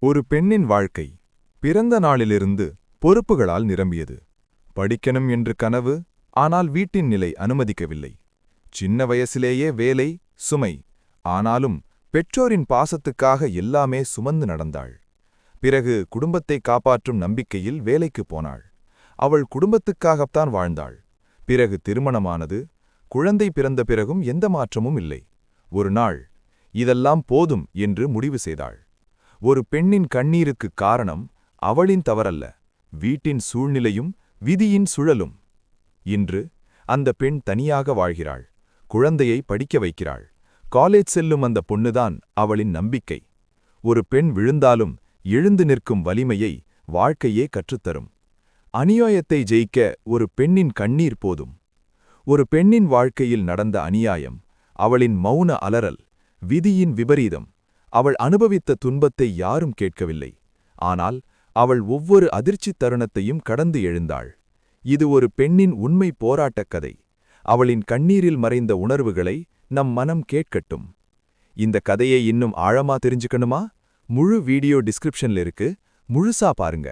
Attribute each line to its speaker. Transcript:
Speaker 1: ஒரு பெண்ணின் வாழ்க்கை பிறந்த நாளிலிருந்து பொறுப்புகளால் நிரம்பியது. படிக்கணும் என்று கனவு, ஆனால் வீட்டின் நிலை அனுமதிக்கவில்லை. சின்ன வயசிலேயே வேலை, சுமை. ஆனாலும் பெற்றோரின் பாசத்துக்காக எல்லாமே சுமந்து நடந்தாள். பிறகு குடும்பத்தை காப்பாற்றும் நம்பிக்கையில் வேலைக்கு போனாள். அவள் குடும்பத்துக்காகத்தான் வாழ்ந்தாள். பிறகு திருமணமானது. குழந்தை பிறந்த பிறகும் எந்த மாற்றமும் இல்லை. ஒரு நாள் இதெல்லாம் போதும் என்று முடிவு செய்தாள். ஒரு பெண்ணின் கண்ணீருக்குக் காரணம் அவளின் தவறல்ல, வீட்டின் சூழ்நிலையும் விதியின் சுழலும். இன்று அந்த பெண் தனியாக வாழ்கிறாள். குழந்தையை படிக்க வைக்கிறாள். காலேஜ் செல்லும் அந்த பொண்ணுதான் அவளின் நம்பிக்கை. ஒரு பெண் விழுந்தாலும் எழுந்து நிற்கும் வலிமையை வாழ்க்கையே கற்றுத்தரும். அநியாயத்தை ஜெயிக்க ஒரு பெண்ணின் கண்ணீர் போதும். ஒரு பெண்ணின் வாழ்க்கையில் நடந்த அநியாயம், அவளின் மௌன அலறல், விதியின் விபரீதம். அவள் அனுபவித்த துன்பத்தை யாரும் கேட்கவில்லை. ஆனால் அவள் ஒவ்வொரு அதிர்ச்சித் தருணத்தையும் கடந்து எழுந்தாள். இது ஒரு பெண்ணின் உண்மை போராட்டக் கதை. அவளின் கண்ணீரில் மறைந்த உணர்வுகளை நம் மனம் கேட்கட்டும். இந்த கதையை இன்னும் ஆழமா தெரிஞ்சுக்கணுமா? முழு வீடியோ டிஸ்கிரிப்ஷன்ல இருக்கு, முழுசா பாருங்க.